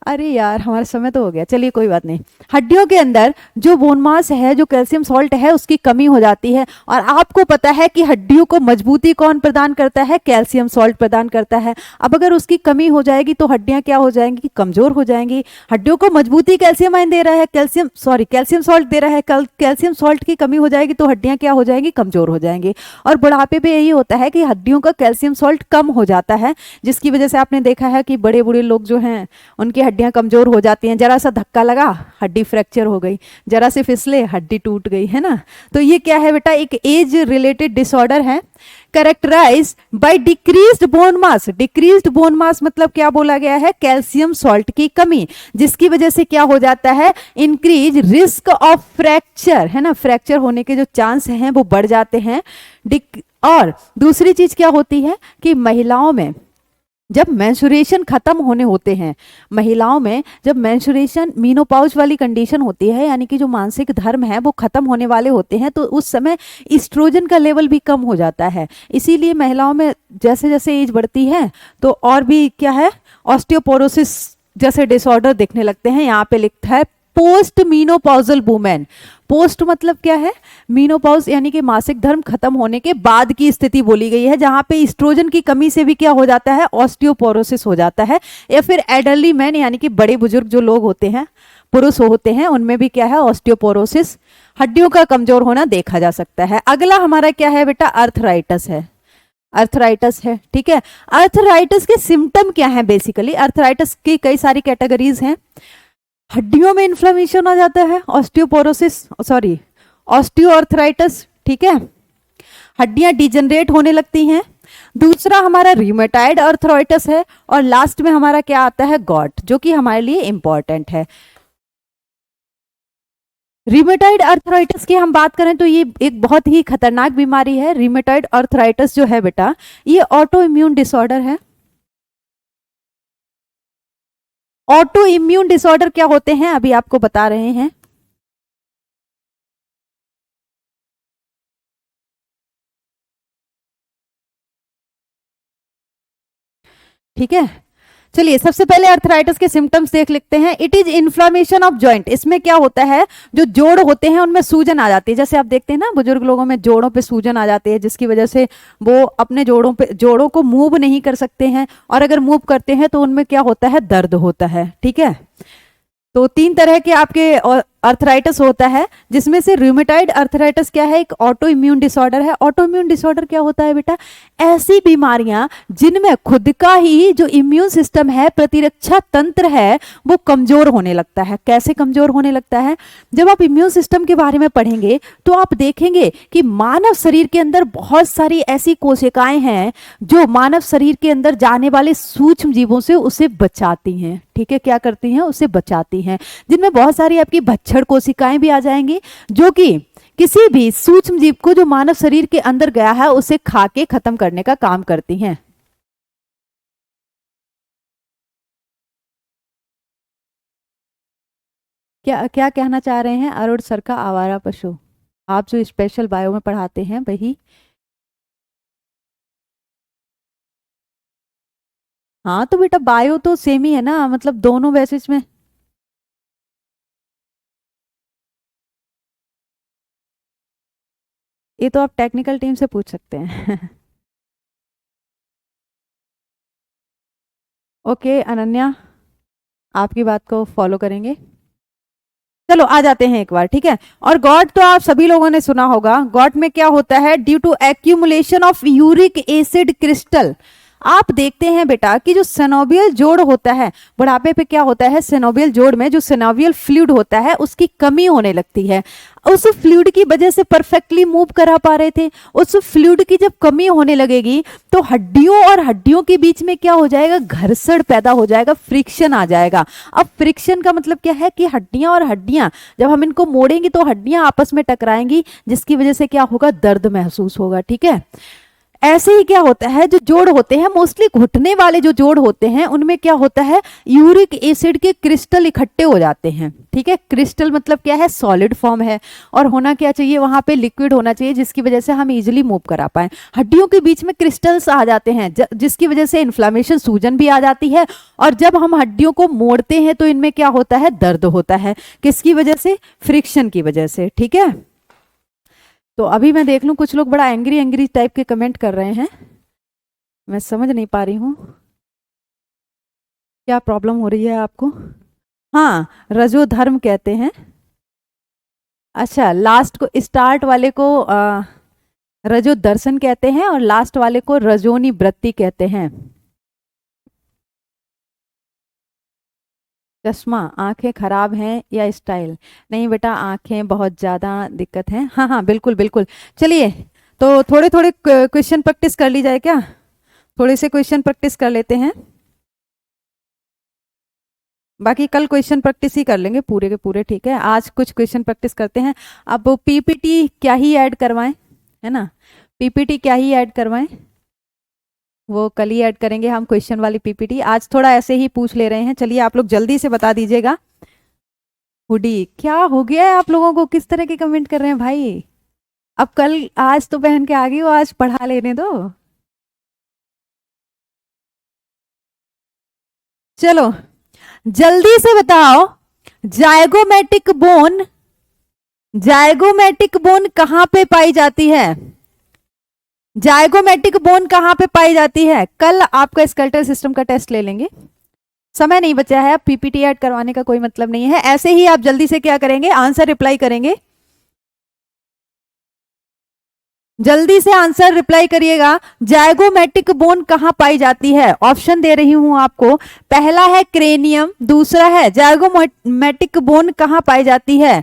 अरे यार हमारा समय तो हो गया, चलिए कोई बात नहीं। हड्डियों के अंदर जो बोन मास है, जो कैल्शियम सॉल्ट है, उसकी कमी हो जाती है। और आपको पता है कि हड्डियों को मजबूती कौन प्रदान करता है, कैल्शियम सॉल्ट प्रदान करता है। अब अगर उसकी कमी हो जाएगी तो हड्डियां क्या हो जाएंगी, कमजोर हो जाएंगी। हड्डियों को मजबूती कैल्शियम आयन दे रहा है, कैल्शियम सॉल्ट दे रहा है, कैल्शियम सॉल्ट की कमी हो जाएगी तो हड्डियां क्या हो जाएंगी, कमजोर हो जाएंगी। और बुढ़ापे में यही होता है कि हड्डियों का कैल्शियम सॉल्ट कम हो जाता है, जिसकी वजह से आपने देखा है कि बड़े बूढ़े लोग जो हैं उनकी हड्डियां कमजोर हो जाती हैं। जरा सा धक्का लगा हड्डी फ्रैक्चर हो गई, जरा से फिसले हड्डी टूट गई, है ना। तो ये क्या है बेटा, एक एज रिलेटेड डिसऑर्डर है, characterise by decreased bone mass. Decreased bone mass मतलब क्या बोला गया है, कैल्शियम सॉल्ट की कमी, जिसकी वजह से क्या हो जाता है, इंक्रीज रिस्क ऑफ फ्रैक्चर, है ना, फ्रैक्चर होने के जो चांस हैं वो बढ़ जाते हैं। और दूसरी चीज क्या होती है कि महिलाओं में जब मेंस्ट्रुएशन खत्म होने होते हैं, महिलाओं में जब मेंस्ट्रुएशन मीनोपॉज वाली कंडीशन होती है, यानी कि जो मासिक धर्म है वो खत्म होने वाले होते हैं, तो उस समय ईस्ट्रोजन का लेवल भी कम हो जाता है। इसीलिए महिलाओं में जैसे जैसे एज बढ़ती है तो और भी क्या है, ऑस्टियोपोरोसिस जैसे डिसऑर्डर दिखने लगते हैं। यहाँ पे लिखा है पोस्ट मीनोपॉजल वुमेन। पोस्ट मतलब क्या है, मीनोपॉज यानी कि मासिक धर्म खत्म होने के बाद की स्थिति बोली गई है, जहां पे ईस्ट्रोजन की कमी से भी क्या हो जाता है, ऑस्टियोपोरोसिस हो जाता है। या फिर एडल्टली मैन यानी कि बड़े बुजुर्ग जो लोग होते हैं, पुरुष होते हैं, उनमें भी क्या है, ऑस्टियोपोरोसिस, हड्डियों का कमजोर होना देखा जा सकता है। अगला हमारा क्या है बेटा, अर्थराइटिस है। अर्थराइटिस है, ठीक है। अर्थराइटिस के सिम्टम क्या है, बेसिकली अर्थराइटिस की कई सारी कैटेगरीज हैं। हड्डियों में इन्फ्लेमेशन आ जाता है, ऑस्टियोआर्थराइटिस, ठीक है, हड्डियां डिजनरेट होने लगती हैं। दूसरा हमारा रिमेटाइड अर्थराइटिस है। और लास्ट में हमारा क्या आता है, गॉट, जो कि हमारे लिए इंपॉर्टेंट है। रिमेटाइड अर्थराइटिस की हम बात करें तो ये एक बहुत ही खतरनाक बीमारी है। रिमेटाइड अर्थराइटिस जो है बेटा, ये ऑटो इम्यून डिसऑर्डर है। ऑटो इम्यून डिसऑर्डर क्या होते हैं अभी आपको बता रहे हैं। ठीक है, चलिए सबसे पहले अर्थराइटिस के सिम्टम्स देख लेते हैं। It is inflammation of joint. इसमें क्या होता है, जो जोड़ होते हैं उनमें सूजन आ जाती है। जैसे आप देखते हैं ना, बुजुर्ग लोगों में जोड़ों पे सूजन आ जाती है, जिसकी वजह से वो अपने जोड़ों को मूव नहीं कर सकते हैं, और अगर मूव करते हैं तो उनमें क्या होता है, दर्द होता है। ठीक है, तो 3 तरह के आपके अर्थराइटिस होता है, जिसमें से रूमेटाइड अर्थराइटिस क्या है, एक ऑटो इम्यून डिसऑर्डर है। ऑटो इम्यून डिसऑर्डर क्या होता है बेटा, ऐसी बीमारियां जिनमें खुद का ही जो इम्यून सिस्टम है, प्रतिरक्षा तंत्र है, वो कमजोर होने लगता है। कैसे कमजोर होने लगता है, जब आप इम्यून सिस्टम के बारे में पढ़ेंगे तो आप देखेंगे कि मानव शरीर के अंदर बहुत सारी ऐसी कोशिकाएं हैं जो मानव शरीर के अंदर जाने वाले सूक्ष्म जीवों से उसे बचाती हैं। ठीक है, क्या करती हैं, उसे बचाती हैं, जिनमें बहुत सारी आपकी छड़ कोशिकाएं भी आ जाएंगी, जो कि किसी भी सूक्ष्म जीव को जो मानव शरीर के अंदर गया है उसे खा के खत्म करने का काम करती हैं। क्या क्या कहना चाह रहे हैं अरुण सर का आवारा पशु? आप जो स्पेशल बायो में पढ़ाते हैं वही? हाँ तो बेटा बायो तो सेम ही है ना, मतलब दोनों बेसिस में। ये तो आप टेक्निकल टीम से पूछ सकते हैं। ओके अनन्या, आपकी बात को फॉलो करेंगे। चलो आ जाते हैं एक बार, ठीक है। और गॉड तो आप सभी लोगों ने सुना होगा। गॉड में क्या होता है? Due to accumulation of uric acid crystal. आप देखते हैं बेटा कि जो सेनोबियल जोड़ होता है बुढ़ापे पे, क्या होता है सेनोबियल जोड़ में जो सेनोबियल फ्लूइड होता है उसकी कमी होने लगती है। उस फ्लूइड की वजह से परफेक्टली मूव करा पा रहे थे, उस फ्लूइड की जब कमी होने लगेगी तो हड्डियों और हड्डियों के बीच में क्या हो जाएगा? घर्षण पैदा हो जाएगा, फ्रिक्शन आ जाएगा। अब फ्रिक्शन का मतलब क्या है कि हड्डियां और हड्डियां जब हम इनको मोड़ेंगे तो हड्डियां आपस में टकराएंगी, जिसकी वजह से क्या होगा? दर्द महसूस होगा, ठीक है। ऐसे ही क्या होता है, जो जोड़ होते हैं मोस्टली घुटने वाले जो जोड़ होते हैं उनमें क्या होता है? यूरिक एसिड के क्रिस्टल इकट्ठे हो जाते हैं, ठीक है। क्रिस्टल मतलब क्या है? सॉलिड फॉर्म है, और होना क्या चाहिए? वहां पे लिक्विड होना चाहिए, जिसकी वजह से हम इजिली मूव करा पाए। हड्डियों के बीच में क्रिस्टल्स आ जाते हैं, जिसकी वजह से इन्फ्लामेशन, सूजन भी आ जाती है। और जब हम हड्डियों को मोड़ते हैं तो इनमें क्या होता है? दर्द होता है। किसकी वजह से? फ्रिक्शन की वजह से, ठीक है। तो अभी मैं देख लूं, कुछ लोग बड़ा एंग्री एंग्री टाइप के कमेंट कर रहे हैं, मैं समझ नहीं पा रही हूँ क्या प्रॉब्लम हो रही है आपको। हाँ, रजो धर्म कहते हैं। अच्छा, लास्ट को, स्टार्ट वाले को रजो दर्शन कहते हैं और लास्ट वाले को रजोनी वृत्ति कहते हैं। चश्मा, आंखें खराब हैं या स्टाइल? नहीं बेटा, आंखें बहुत ज़्यादा दिक्कत है। हाँ हाँ बिल्कुल बिल्कुल। चलिए, तो थोड़े थोड़े क्वेश्चन प्रैक्टिस कर ली जाए क्या? थोड़े से क्वेश्चन प्रैक्टिस कर लेते हैं, बाकी कल क्वेश्चन प्रैक्टिस ही कर लेंगे पूरे के पूरे, ठीक है। आज कुछ क्वेश्चन प्रैक्टिस करते हैं। अब पीपीटी क्या ही ऐड करवाएं, है ना? पीपीटी क्या ही ऐड करवाएं, वो कल ही ऐड करेंगे हम क्वेश्चन वाली पीपीटी। आज थोड़ा ऐसे ही पूछ ले रहे हैं। चलिए आप लोग जल्दी से बता दीजिएगा। हुडी, क्या हो गया है आप लोगों को? किस तरह के कमेंट कर रहे हैं भाई? अब कल, आज तो पहन के आ गई हो, आज पढ़ा लेने दो। चलो जल्दी से बताओ, जायगोमेटिक बोन, जायगोमेटिक बोन कहां पे पाई जाती है? जायगोमेटिक बोन कहां पे पाई जाती है? कल आपका स्केलेटल सिस्टम का टेस्ट ले लेंगे, समय नहीं बचा है। अब पीपीटी ऐड करवाने का कोई मतलब नहीं है। ऐसे ही आप जल्दी से क्या करेंगे? आंसर रिप्लाई करेंगे, जल्दी से आंसर रिप्लाई करिएगा। जायगोमेटिक बोन कहां पाई जाती है? ऑप्शन दे रही हूं आपको। पहला है क्रेनियम, दूसरा है जायगोमेटिक बोन कहां पाई जाती है?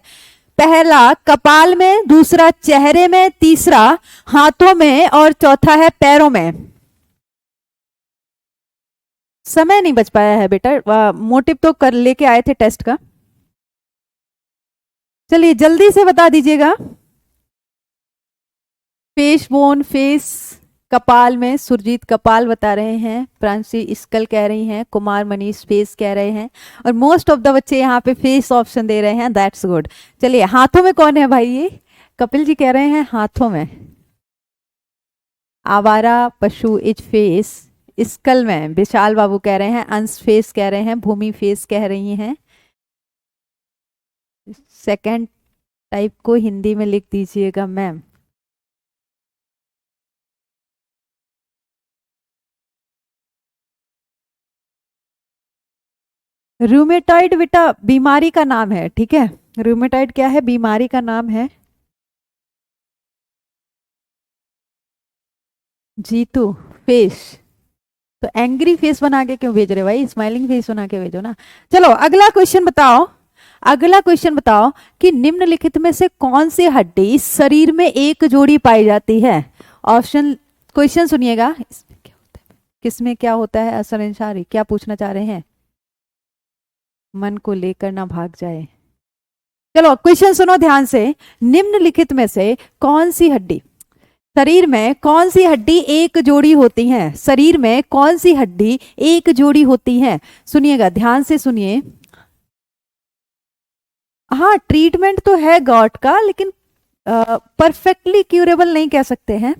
पहला कपाल में, दूसरा चेहरे में, तीसरा हाथों में और चौथा है पैरों में। समय नहीं बच पाया है बेटा, मोटिव तो कर लेके आए थे टेस्ट का। चलिए जल्दी से बता दीजिएगा। फेस बोन, फेस कपाल में, सुरजीत कपाल बता रहे हैं, प्रांशी स्कल कह रही हैं, कुमार मनीष फेस कह रहे हैं, और मोस्ट ऑफ द बच्चे यहाँ पे फेस ऑप्शन दे रहे हैं। That's good. चलिए हाथों में कौन है भाई? ये कपिल जी कह रहे हैं हाथों में। आवारा पशु इज फेस, स्कल में विशाल बाबू कह रहे हैं, अंश फेस कह रहे हैं, भूमि फेस कह रही हैं। सेकंड टाइप को हिंदी में लिख दीजिएगा मैम। रूमेटॉइड बेटा बीमारी का नाम है, ठीक है। रूमेटॉइड क्या है? बीमारी का नाम है। जीतू फेस, तो एंग्री फेस बना के क्यों भेज रहे भाई? स्माइलिंग फेस बना के भेजो ना। चलो अगला क्वेश्चन बताओ, अगला क्वेश्चन बताओ कि निम्नलिखित में से कौन सी हड्डी इस शरीर में एक जोड़ी पाई जाती है? ऑप्शन, क्वेश्चन सुनिएगा। इसमें क्या होता है, किसमें क्या होता है? असर इंसारी, क्या पूछना चाह रहे हैं? मन को लेकर ना भाग जाए। चलो क्वेश्चन सुनो ध्यान से। निम्नलिखित में से कौन सी हड्डी, शरीर में कौन सी हड्डी एक जोड़ी होती है? शरीर में कौन सी हड्डी एक जोड़ी होती है? सुनिएगा, ध्यान से सुनिए। हाँ, ट्रीटमेंट तो है गॉट का, लेकिन परफेक्टली क्यूरेबल नहीं कह सकते हैं।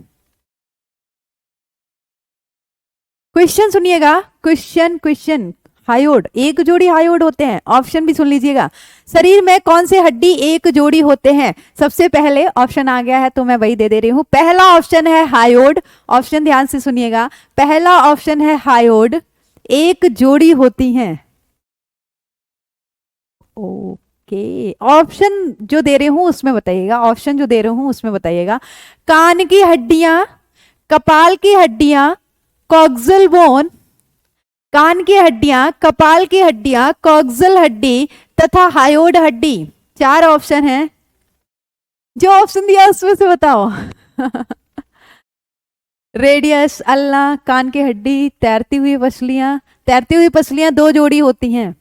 क्वेश्चन सुनिएगा, क्वेश्चन हायोड, एक जोड़ी हायोड होते हैं। ऑप्शन भी सुन लीजिएगा। शरीर में कौन से हड्डी एक जोड़ी होते हैं? सबसे पहले ऑप्शन आ गया है तो मैं वही दे दे रही हूं। पहला ऑप्शन है हायोड। ऑप्शन ध्यान से सुनिएगा, पहला ऑप्शन है हायोड, एक जोड़ी होती हैं। ओके, ऑप्शन जो दे रही हूं उसमें बताइएगा, ऑप्शन जो दे रही हूं उसमें बताइएगा। कान की हड्डियां, कपाल की हड्डियां, कॉक्सल बोन, कान की हड्डियां, कपाल की हड्डियां, कॉक्सल हड्डी तथा हायोड हड्डी। 4 ऑप्शन हैं, जो ऑप्शन दिया उसमें से बताओ। रेडियस, अल्ना, कान की हड्डी, तैरती हुई पसलियां। तैरती हुई पसलियां 2 जोड़ी होती हैं।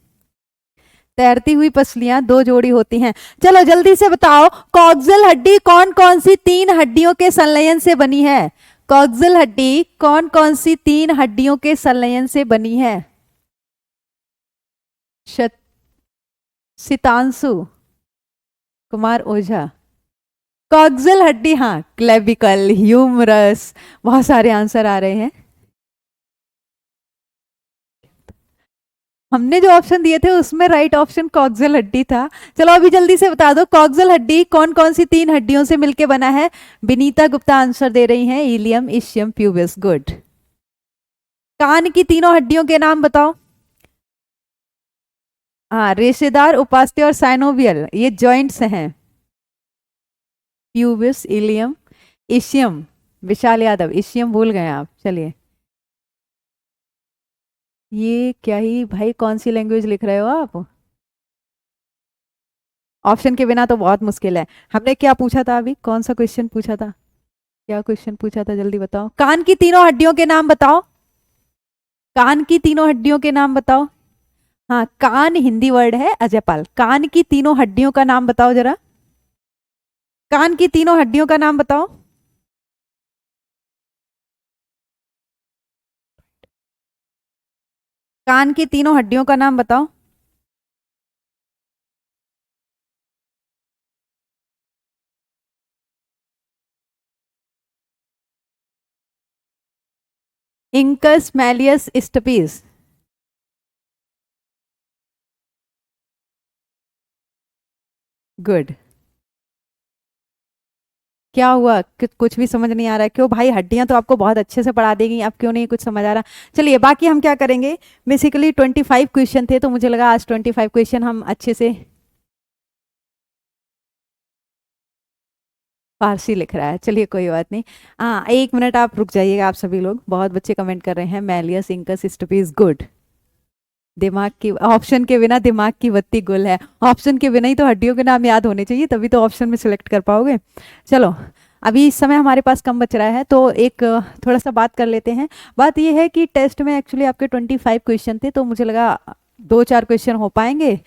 तैरती हुई पसलियां 2 जोड़ी होती हैं। चलो जल्दी से बताओ, कॉक्सल हड्डी कौन कौन सी 3 हड्डियों के संलयन से बनी है? कॉक्सल हड्डी कौन कौन सी 3 हड्डियों के संलयन से बनी है? सितांशु कुमार ओझा। कॉक्सल हड्डी, हाँ, क्लेविकल, ह्यूमरस, बहुत सारे आंसर आ रहे हैं। हमने जो ऑप्शन दिए थे उसमें राइट ऑप्शन कॉक्सल हड्डी था। चलो अभी जल्दी से बता दो, कॉक्सल हड्डी कौन कौन सी 3 हड्डियों से मिलकर बना है? विनीता गुप्ता आंसर दे रही हैं, इलियम, इशियम, प्यूबिस। गुड। कान की तीनों हड्डियों के नाम बताओ। हाँ, रेशेदार, उपास्थ्य और साइनोवियल, ये जॉइंट्स हैं। Pubis, ilium, ischium. Vishal Yadav, ischium भूल गए आप। चलिए, ये क्या ही भाई, कौन सी लैंग्वेज लिख रहे हो आप? ऑप्शन के बिना तो बहुत मुश्किल है। हमने क्या पूछा था अभी, कौन सा क्वेश्चन पूछा था? क्या क्वेश्चन पूछा था, जल्दी बताओ। कान की तीनों हड्डियों के नाम बताओ। कान की तीनों हड्डियों के नाम बताओ। हाँ, कान हिंदी वर्ड है अजयपाल। कान की तीनों हड्डियों का नाम बताओ जरा। कान की तीनों हड्डियों का नाम बताओ। कान की तीनों हड्डियों का नाम बताओ। Incus, malleus, stapes. गुड। क्या हुआ, कुछ भी समझ नहीं आ रहा है? क्यों भाई, हड्डियां तो आपको बहुत अच्छे से पढ़ा देगी, आप क्यों नहीं कुछ समझ आ रहा? चलिए, बाकी हम क्या करेंगे, बेसिकली 25 क्वेश्चन थे तो मुझे लगा आज 25 क्वेश्चन हम अच्छे से। फारसी लिख रहा है, चलिए कोई बात नहीं। हाँ, 1 मिनट आप रुक जाइएगा, आप सभी लोग, बहुत बच्चे कमेंट कर रहे हैं। Malleus, incus, stapes. गुड। दिमाग की, ऑप्शन के बिना दिमाग की बत्ती गुल है। ऑप्शन के बिना ही तो हड्डियों के नाम याद होने चाहिए, तभी तो ऑप्शन में सिलेक्ट कर पाओगे। चलो, अभी इस समय हमारे पास कम बच रहा है तो एक थोड़ा सा बात कर लेते हैं। बात यह है कि टेस्ट में एक्चुअली आपके 25 क्वेश्चन थे, तो मुझे लगा 2-4 क्वेश्चन हो पाएंगे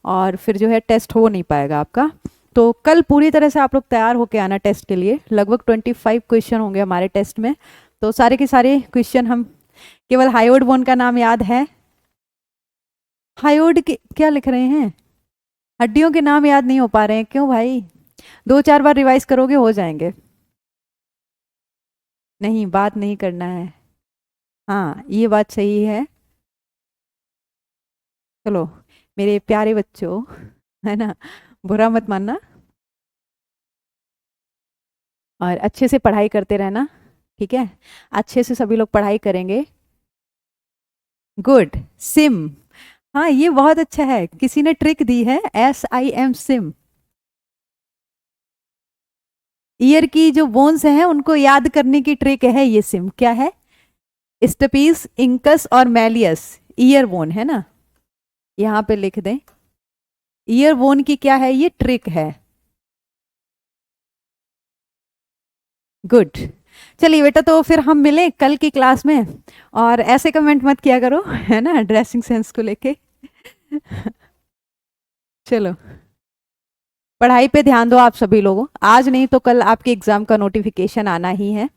और फिर जो है टेस्ट हो नहीं पाएगा आपका। तो कल पूरी तरह से आप लोग तैयार होके आना टेस्ट के लिए। लगभग 25 क्वेश्चन होंगे हमारे टेस्ट में, तो सारे के सारे क्वेश्चन हम, केवल हायोड बोन का नाम याद है। हायोड के क्या लिख रहे हैं, हड्डियों के नाम याद नहीं हो पा रहे हैं, क्यों भाई? 2-4 बार रिवाइज करोगे हो जाएंगे। नहीं, बात नहीं करना है। हाँ, ये बात सही है। चलो मेरे प्यारे बच्चों, है ना, बुरा मत मानना और अच्छे से पढ़ाई करते रहना, ठीक है? अच्छे से सभी लोग पढ़ाई करेंगे। गुड। सिम, हाँ ये बहुत अच्छा है, किसी ने ट्रिक दी है, SIM, सिम। ईयर की जो बोन्स हैं उनको याद करने की ट्रिक है ये सिम। क्या है? स्टपीस, इंकस और मैलियस, ईयर बोन है ना, यहां पे लिख दें। ईयर बोन की क्या है, ये ट्रिक है। गुड। चलिए बेटा, तो फिर हम मिलें कल की क्लास में, और ऐसे कमेंट मत किया करो, है ना, ड्रेसिंग सेंस को लेके। चलो। पढ़ाई पे ध्यान दो आप सभी लोगों, आज नहीं तो कल आपके एग्जाम का नोटिफिकेशन आना ही है।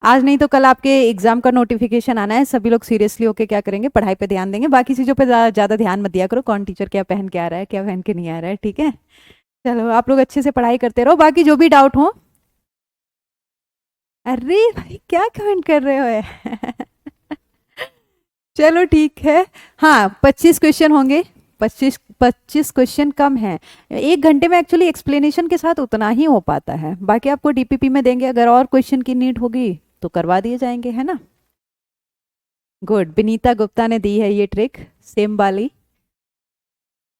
आज नहीं तो कल आपके एग्जाम का नोटिफिकेशन आना है। सभी लोग सीरियसली होके क्या करेंगे, पढ़ाई पे ध्यान देंगे, बाकी चीज़ों पे ज़्यादा ध्यान मत दिया करो, कौन टीचर क्या पहन के आ रहा है क्या पहन के नहीं आ रहा है, ठीक है। चलो आप लोग अच्छे से पढ़ाई करते रहो, बाकी जो भी डाउट हो। अरे भाई क्या कमेंट कर रहे हो चलो ठीक है। हाँ 25 क्वेश्चन होंगे, 25 क्वेश्चन कम है। 1 घंटे में एक्चुअली एक्सप्लेनेशन के साथ उतना ही हो पाता है, बाकी आपको डीपीपी में देंगे, अगर और क्वेश्चन की नीड होगी तो करवा दिए जाएंगे, है ना। गुड, विनीता गुप्ता ने दी है ये ट्रिक सेम वाली।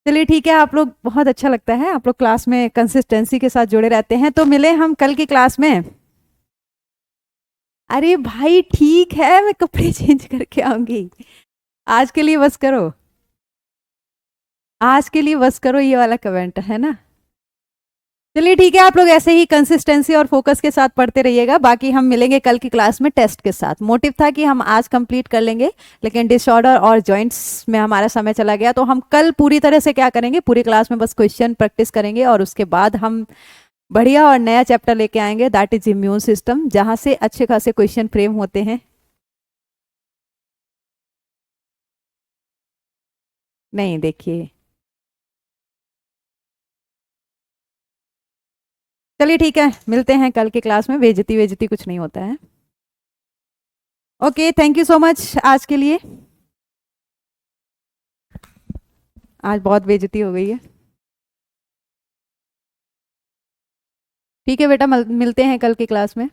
चलिए ठीक है, आप लोग बहुत अच्छा लगता है, आप लोग क्लास में कंसिस्टेंसी के साथ जुड़े रहते हैं, तो मिले हम कल की क्लास में। अरे भाई ठीक है, मैं कपड़े चेंज करके आऊंगी, आज के लिए बस करो, आज के लिए बस करो ये वाला कमेंट, है ना। चलिए ठीक है, आप लोग ऐसे ही कंसिस्टेंसी और फोकस के साथ पढ़ते रहिएगा, बाकी हम मिलेंगे कल की क्लास में टेस्ट के साथ। मोटिव था कि हम आज कंप्लीट कर लेंगे, लेकिन डिसऑर्डर और जॉइंट्स में हमारा समय चला गया, तो हम कल पूरी तरह से क्या करेंगे, पूरी क्लास में बस क्वेश्चन प्रैक्टिस करेंगे, और उसके बाद हम बढ़िया और नया चैप्टर लेके आएंगे, दैट इज इम्यून सिस्टम, जहां से अच्छे खासे क्वेश्चन फ्रेम होते हैं। नहीं देखिए, चलिए ठीक है, मिलते हैं कल की क्लास में, बेइज्जती वेजती कुछ नहीं होता है। Okay, thank you so much आज के लिए। आज बहुत बेइज्जती हो गई है। ठीक है बेटा, मिलते हैं कल की क्लास में।